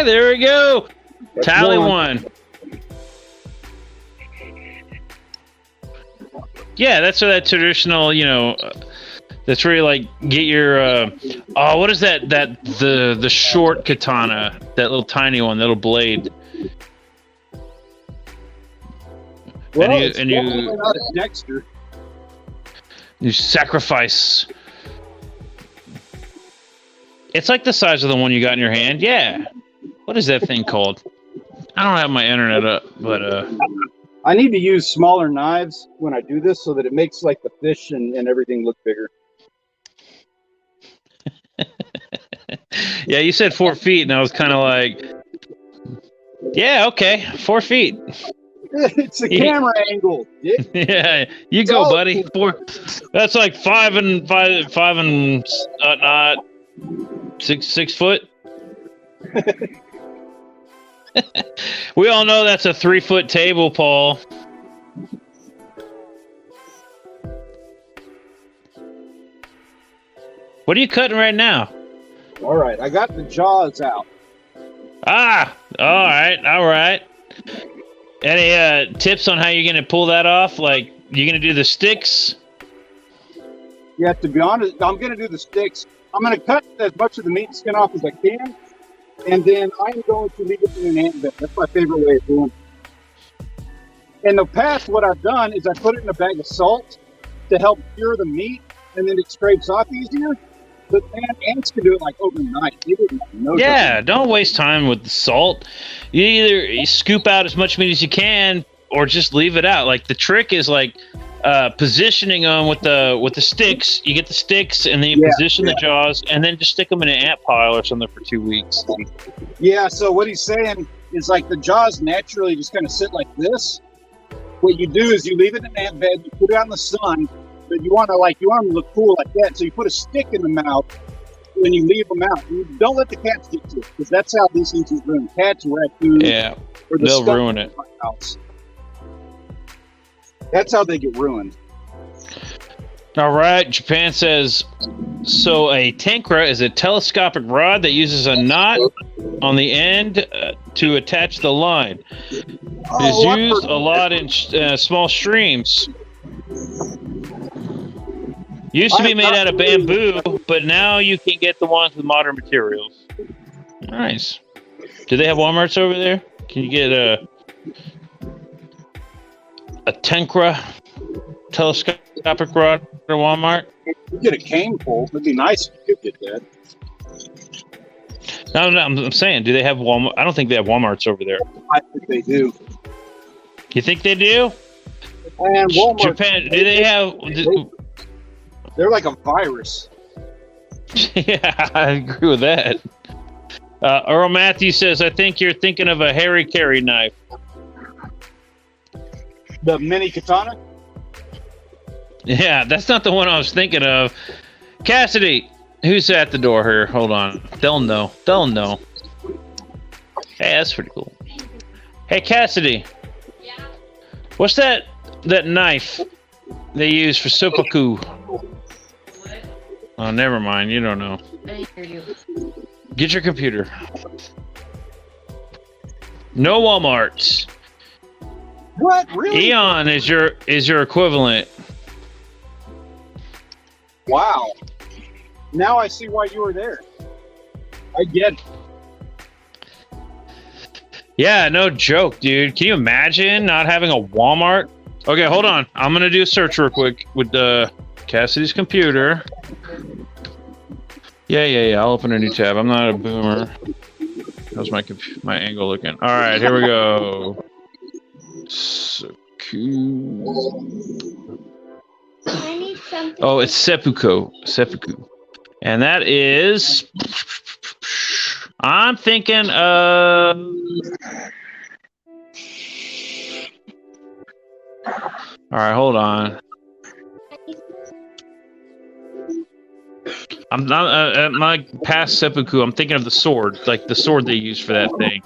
There we go. That's Tally one. Yeah, that's what that traditional, that's where you like get your what is that the short katana, that little tiny one, that little blade. Well, and you not a Dexter. You sacrifice. It's like the size of the one you got in your hand. Yeah. What is that thing called? I don't have my internet up, but I need to use smaller knives when I do this so that it makes like the fish and everything look bigger. Yeah, you said 4 feet, and I was kind of like, yeah, okay, 4 feet. It's a camera angle. Yeah, you go, buddy. 4. That's like 5 and 6 foot. We all know that's a 3-foot table, Paul. What are you cutting right now? All right, I got the jaws out. Ah, all right. Any tips on how you're going to pull that off? Like, you're going to do the sticks? Yeah, to be honest, I'm going to do the sticks. I'm going to cut as much of the meat skin off as I can, and then I'm going to leave it in an ant bed. That's my favorite way of doing it. In the past, what I've done is I put it in a bag of salt to help cure the meat, and then it scrapes off easier. But man, ants can do it like overnight. Yeah, don't waste time with the salt. You scoop out as much meat as you can, or just leave it out. Like, the trick is like positioning them with the sticks. You get the sticks, and then you position the jaws, and then just stick them in an ant pile or something for 2 weeks. Yeah. So what he's saying is like the jaws naturally just kind of sit like this. What you do is you leave it in an ant bed, you put it out in the sun. But you want them to look cool like that. So you put a stick in the mouth when you leave them out. You don't let the cats get to it, because that's how these things are ruined. Cats, raccoons, yeah, they'll ruin it. That's how they get ruined. All right, Japan says, so a tankra is a telescopic rod that uses a knot on the end to attach the line. It is used a lot in small streams. Used to be made out of bamboo, but now you can get the ones with modern materials. Nice. Do they have Walmarts over there? Can you get a tankra telescopic rod at Walmart? You get a cane pole. It'd be nice if you could get that. No, I'm saying, do they have Walmart? I don't think they have Walmarts over there. I think they do. You think they do? And Walmart. Japan, do they have... They're like a virus. Yeah, I agree with that. Earl Matthews says, I think you're thinking of a Harry Carey knife. The mini katana? Yeah, that's not the one I was thinking of. Cassidy, who's at the door here? Hold on. They'll know. Hey, that's pretty cool. Hey, Cassidy. Yeah. What's that knife they use for seppuku? Oh, never mind. You don't know. I hear you. Get your computer. No Walmarts. What? Really? Eon is your equivalent. Wow. Now I see why you were there. I get it. Yeah, no joke, dude. Can you imagine not having a Walmart? Okay, hold on. I'm gonna do a search real quick with Cassidy's computer. Yeah. I'll open a new tab. I'm not a boomer. How's my angle looking? All right, here we go. So cool. I need something. Oh, it's seppuku, and that is. I'm thinking of. All right, hold on. I'm not at my past seppuku. I'm thinking of the sword, like the sword they use for that thing.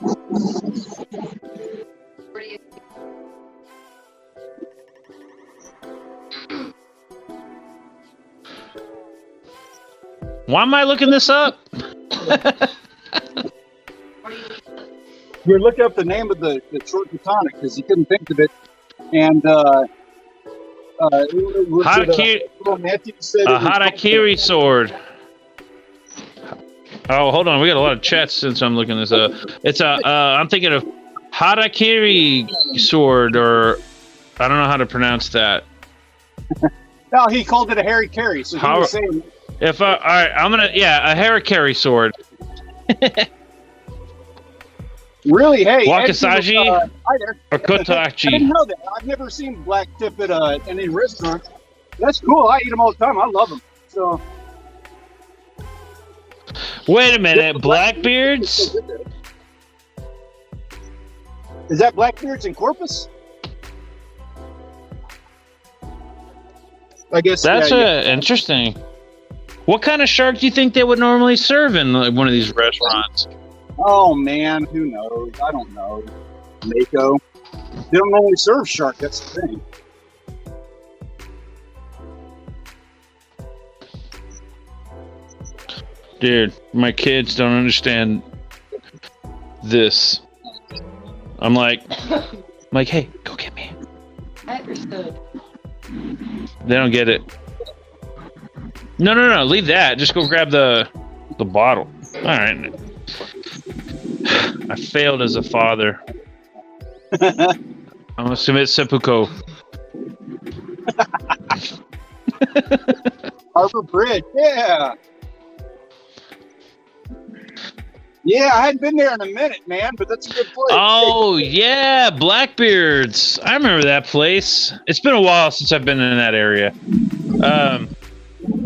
Why am I looking this up? You're looking up the name of the short katana because he couldn't think of it, and harakiri sword. Oh, hold on. We got a lot of chats since I'm looking this up. It's I'm thinking of harakiri sword, or I don't know how to pronounce that. No, he called it a Harry Carey. So he was saying. All right, I'm gonna a harakiri sword. Really? Hey, Wakasaji hi there. or I didn't Kotachi? know that. I've never seen black tip at any restaurant. That's cool. I eat them all the time. I love them. So. Wait a minute, Blackbeards? Is that Blackbeards in Corpus? I guess That's interesting. What kind of shark do you think they would normally serve in like, one of these restaurants? Oh man, who knows? I don't know. Mako. They don't normally serve shark. That's the thing. Dude, my kids don't understand this. I'm like, hey, go get me. I understood. They don't get it. No, leave that. Just go grab the bottle. All right. I failed as a father. I'm gonna submit seppuku. Harbor Bridge, yeah. Yeah, I hadn't been there in a minute, man, but that's a good place. Oh, yeah, Blackbeards. I remember that place. It's been a while since I've been in that area.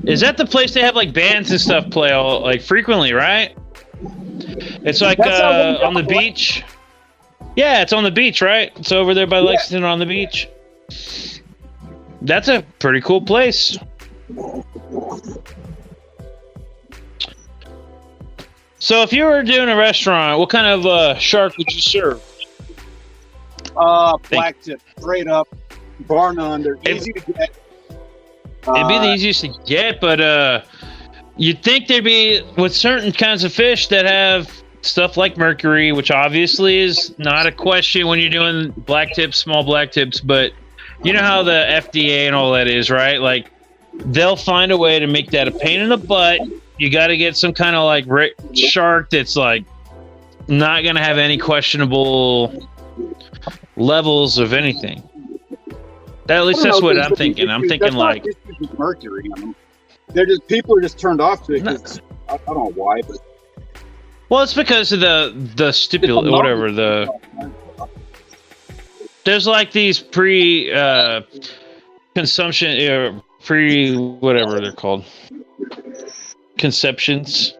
Is that the place they have like bands and stuff play all like frequently, right? It's like on the beach. Yeah, it's on the beach, right? It's over there by Lexington on the beach. That's a pretty cool place. So if you were doing a restaurant, what kind of shark would you serve? Black tip, straight up, bar none. They're easy to get. It'd be the easiest to get, but you'd think there'd be with certain kinds of fish that have stuff like mercury, which obviously is not a question when you're doing black tips, small black tips, but you know how the FDA and all that is, right? Like they'll find a way to make that a pain in the butt. You got to get some kind of like shark that's like not going to have any questionable levels of anything. At least that's what I'm thinking. I'm thinking like mercury on them. They're just people are just turned off to it. I don't know why, but well, it's because of the stipulate whatever the. There's like these consumption pre whatever they're called. Conceptions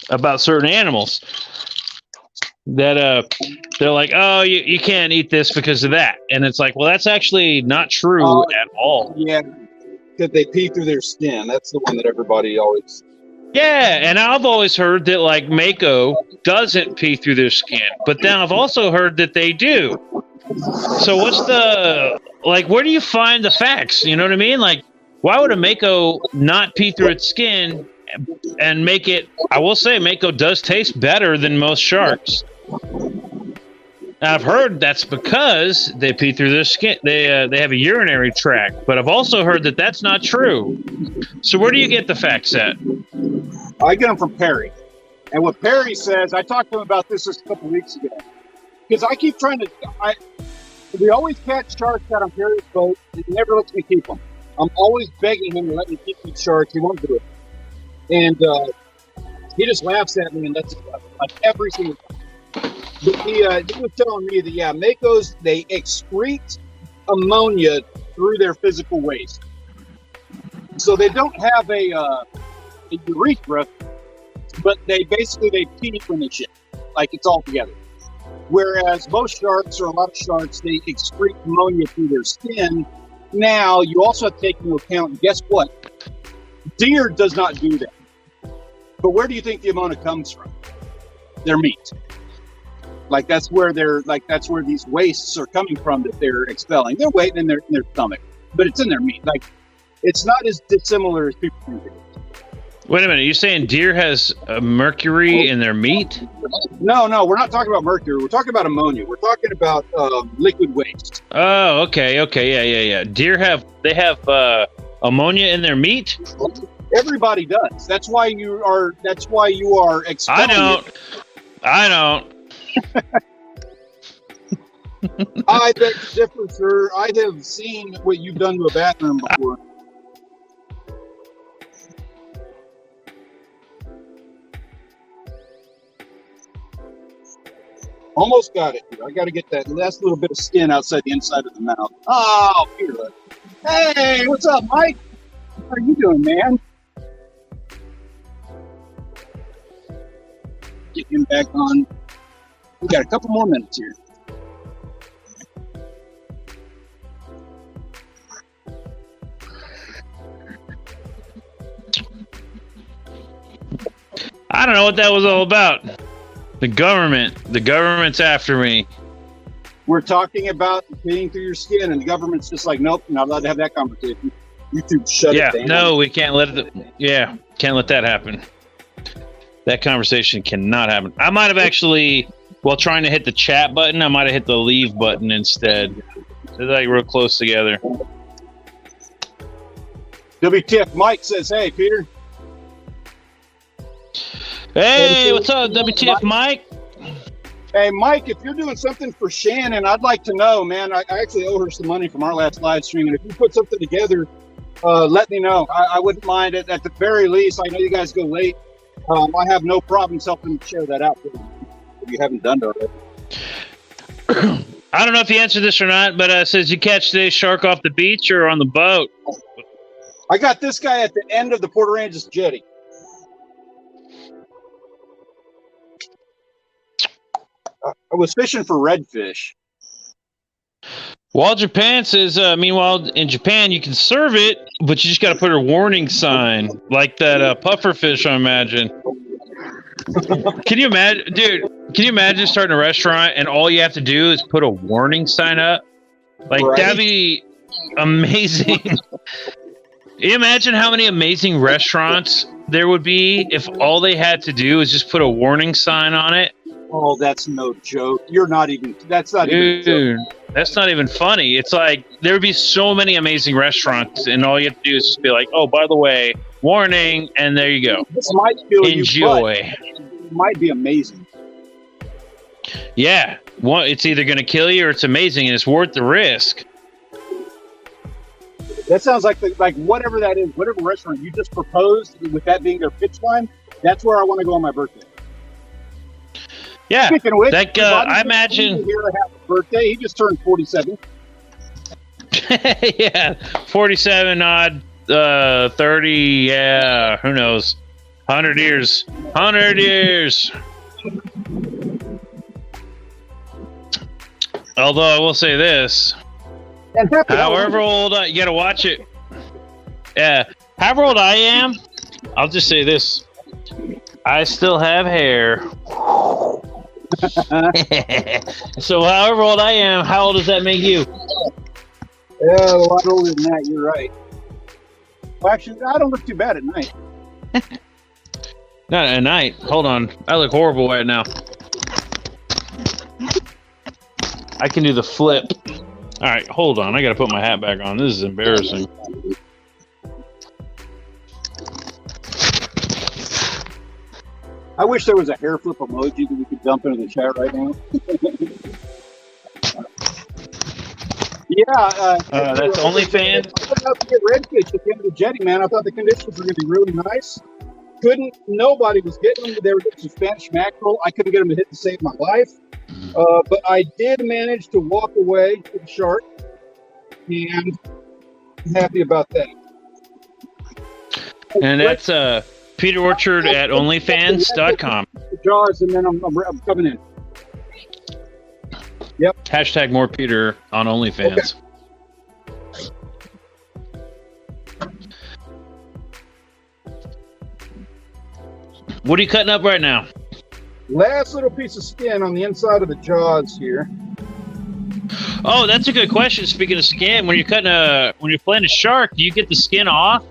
about certain animals that they're like, oh, you can't eat this because of that, and it's like, well, that's actually not true at all. Yeah, because they pee through their skin. That's the one that everybody always. Yeah, and I've always heard that like Mako doesn't pee through their skin, but then I've also heard that they do. So what's the like? Where do you find the facts? You know what I mean? Like, why would a Mako not pee through its skin and make it? I will say, Mako does taste better than most sharks. I've heard that's because they pee through their skin. They have a urinary tract, but I've also heard that that's not true. So where do you get the facts at? I get them from Perry, and what Perry says, I talked to him about this just a couple weeks ago. Because I keep trying to, we always catch sharks out on Perry's boat, and he never lets me keep them. I'm always begging him to let me keep these sharks. He won't do it. And he just laughs at me, and that's like every single time. But he was telling me that, yeah, Makos, they excrete ammonia through their physical waste. So they don't have a urethra, but they pee when they shit. Like it's all together. Whereas most sharks, or a lot of sharks, they excrete ammonia through their skin. Now, you also have to take into account, guess what? Deer does not do that. But where do you think the ammonia comes from? Their meat. Like that's where these wastes are coming from that they're expelling. They're waiting in their stomach, but it's in their meat. Like it's not as dissimilar as people think it is. Wait a minute, you're saying deer has mercury in their meat? No, we're not talking about mercury. We're talking about ammonia. We're talking about liquid waste. Oh, okay, yeah. Deer have ammonia in their meat? Everybody does. That's why you are expelling I don't. I beg to differ, sir. I have seen what you've done to a bathroom before. Almost got it. I got to get that last little bit of skin outside the inside of the mouth. Oh, Peter. Hey, what's up, Mike? How are you doing, man? Get him back on. We got a couple more minutes here. I don't know what that was all about. The government's after me. We're talking about peeing through your skin, and the government's just like, nope, not allowed to have that conversation. YouTube, shut it down. No, we can't let it. Yeah, can't let that happen. That conversation cannot happen. I might have actually, while trying to hit the chat button, I might have hit the leave button instead. They're like real close together. WTF Mike says, hey, Peter. Hey, what's up, WTF Mike? Hey, Mike, if you're doing something for Shannon, I'd like to know, man. I actually owe her some money from our last live stream, and if you put something together, let me know. I wouldn't mind it. At the very least, I know you guys go late. I have no problem helping share that out for you if you haven't done it already. I don't know if you answered this or not, but it says you catch today's shark off the beach or on the boat. I got this guy at the end of the Port Aransas jetty. I was fishing for redfish. While Japan says, meanwhile, in Japan, you can serve it, but you just got to put a warning sign, like that puffer fish, I imagine. Can you imagine, dude? Can you imagine starting a restaurant and all you have to do is put a warning sign up? Like, right? That'd be amazing. You imagine how many amazing restaurants there would be if all they had to do is just put a warning sign on it? Oh, that's no joke. That's not Dude, even a joke. That's not even funny. It's like there would be so many amazing restaurants, and all you have to do is just be like, oh, by the way, warning, and there you go. This might kill you, enjoy. It might be amazing. Yeah. Well, it's either going to kill you or it's amazing, and it's worth the risk. That sounds like whatever that is, whatever restaurant you just proposed, with that being their pitch line, that's where I want to go on my birthday. Yeah, speaking of which, I imagine. Here to have a birthday. He just turned 47. Yeah, 47 odd, 30. Yeah, who knows? 100 years. 100 years. Although I will say this. However old you gotta watch it. Yeah, however old I am, I'll just say this: I still have hair. So however old I am, how old does that make you? Yeah, a lot older than that. You're right. Well, actually, I don't look too bad at night. Not at night. Hold on, I look horrible right now. I can do the flip. All right, hold on. I got to put my hat back on. This is embarrassing. I wish there was a hair flip emoji that we could dump into the chat right now. That's OnlyFans. I was about to get redfish at the end of the jetty, man. I thought the conditions were going to be really nice. Nobody was getting them. They were getting some Spanish mackerel. I couldn't get them to hit to save my life. But I did manage to walk away with the shark, and I'm happy about that. And that's Peter Orchard at OnlyFans.com. Jaws, and then I'm coming in. Yep. Hashtag more Peter on OnlyFans. Okay. What are you cutting up right now? Last little piece of skin on the inside of the jaws here. Oh, that's a good question. Speaking of skin, when you're playing a shark, do you get the skin off?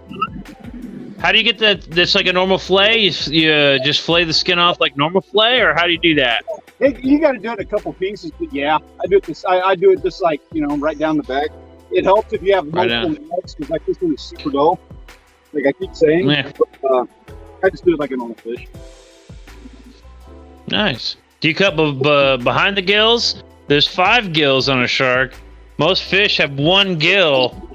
How do you get that? That's like a normal fillet. You just fillet the skin off like normal fillet, or how do you do that? You got to do it in a couple pieces, but yeah, I do it just like right down the back. It helps if you have multiple knives, because like this one is super dull. Like I keep saying, yeah. But, I just do it like a normal fish. Nice. Do you cut behind the gills? There's 5 gills on a shark. Most fish have 1 gill.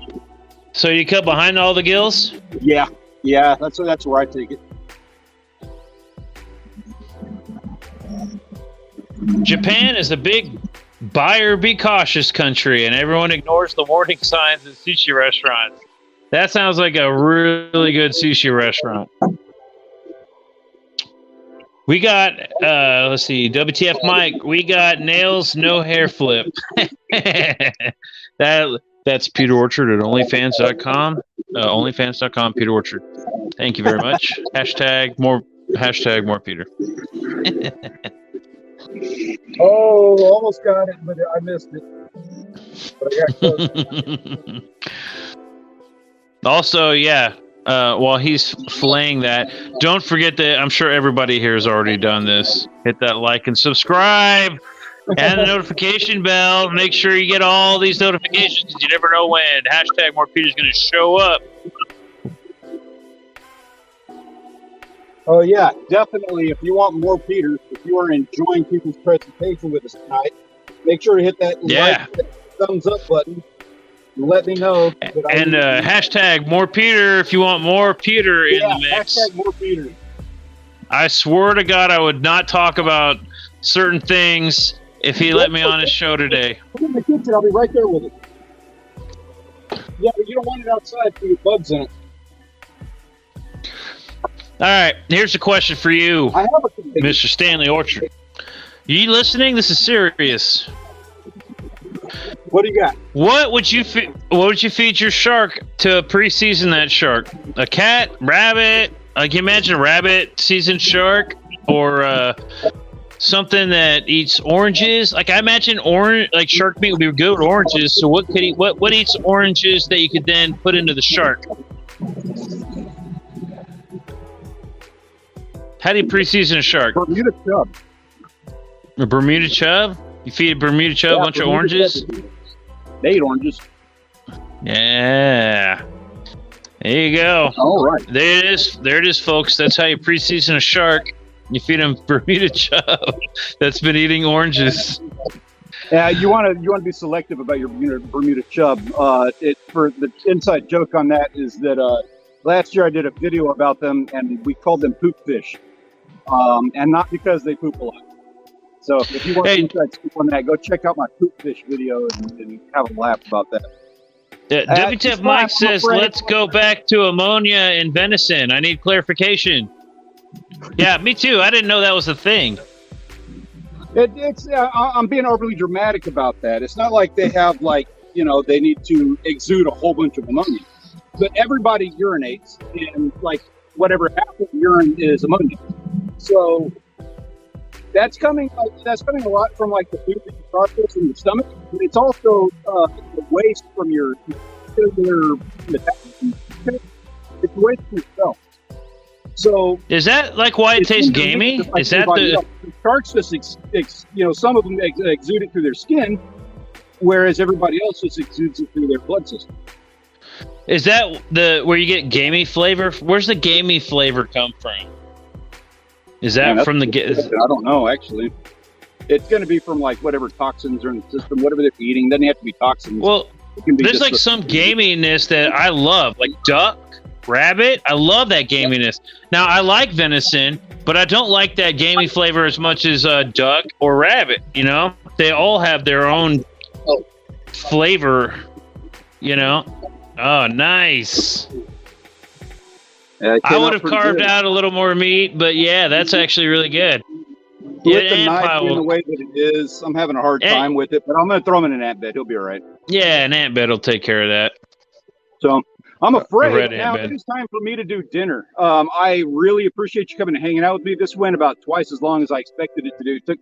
So you cut behind all the gills? Yeah, that's where I take it. Japan is a big buyer be cautious country, and everyone ignores the warning signs at sushi restaurants. That sounds like a really good sushi restaurant. We got, let's see, WTF Mike. We got nails, no hair flip. That's Peter Orchard at OnlyFans.com. OnlyFans.com, Peter Orchard. Thank you very much. Hashtag more Peter. Oh, almost got it, but I missed it. But I got close. Also, yeah, while he's filleting that, don't forget that I'm sure everybody here has already done this. Hit that like and subscribe and the notification bell. Make sure you get all these notifications because you never know when. Hashtag more Peter's going to show up. Oh, yeah, definitely. If you want more Peter, if you are enjoying people's presentation with us tonight, make sure to hit that like, that thumbs up button. Let me know. And hashtag more Peter if you want more Peter in the mix. Hashtag more Peter. I swear to God I would not talk about certain things if he let me on his show today. Put it in the kitchen. I'll be right there with it. Yeah, but you don't want it outside for your bugs in it. All right, here's a question for you, Mr. Stanley Orchard. You listening? This is serious. What do you got? What would you feed your shark to pre-season that shark? A cat, rabbit? Like, imagine a rabbit seasoned shark, or something that eats oranges. Like, I imagine like shark meat would be good with oranges. So what eats oranges that you could then put into the shark? How do you pre-season a shark? Bermuda chub. A Bermuda chub? You feed a Bermuda chub a bunch of oranges? They eat oranges. Yeah. There you go. All right. There it is. There it is, folks. That's how you pre-season a shark. You feed him Bermuda chub that's been eating oranges. Yeah, you want to be selective about your Bermuda chub. For the inside joke on that is that last year I did a video about them and we called them poop fish, and not because they poop a lot. So if you want to inside scoop on that, go check out my poop fish video and have a laugh about that. WTF Mike says, let's go back to ammonia and venison. I need clarification. Yeah, me too. I didn't know that was a thing. I'm being overly dramatic about that. It's not like they have they need to exude a whole bunch of ammonia. But everybody urinates, and whatever half of urine is ammonia. So that's coming a lot from the food that you process in your stomach. But it's also the waste from your metabolism. It's waste from yourself. So is that why it tastes gamey? Is that the sharks just some of them exude it through their skin, whereas everybody else just exudes it through their blood system. Is that where you get gamey flavor? Where's the gamey flavor come from? Is that from the? I don't know. Actually, it's going to be from whatever toxins are in the system, whatever they're eating. Doesn't have to be toxins. Well, there's some gaminess that I love, like duck, rabbit. I love that gaminess. Now I like venison, but I don't like that gamey flavor as much as duck or rabbit. You know, they all have their own flavor. You know. Oh, nice. I would have carved out a little more meat, but yeah, that's actually really good. With the knife in the way that it is, I'm having a hard time with it, but I'm going to throw him in an ant bed. He'll be all right. Yeah, an ant bed will take care of that. So I'm afraid now it is time for me to do dinner. I really appreciate you coming and hanging out with me. This went about twice as long as I expected it to do. It took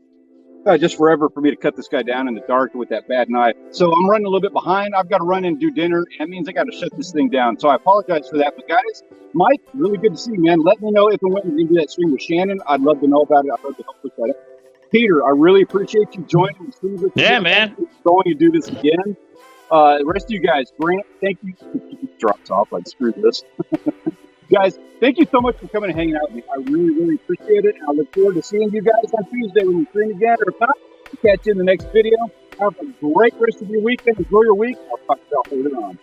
just forever for me to cut this guy down in the dark with that bad knife. So I'm running a little bit behind. I've got to run and do dinner, and that means I got to shut this thing down. So I apologize for that. But guys, Mike, really good to see you, man. Let me know if and when you're going to do that swing with Shannon. I'd love to know about it. I'd love to help with that. Peter, I really appreciate you joining. Yeah, man. Going to do this again. The rest of you guys, Grant, thank you. It drops off. I'd screw this. Guys, thank you so much for coming and hanging out with me. I really, really appreciate it. I look forward to seeing you guys on Tuesday when we stream again. Or if not, we'll catch you in the next video. Have a great rest of your weekend. Enjoy your week. I'll talk to y'all later on.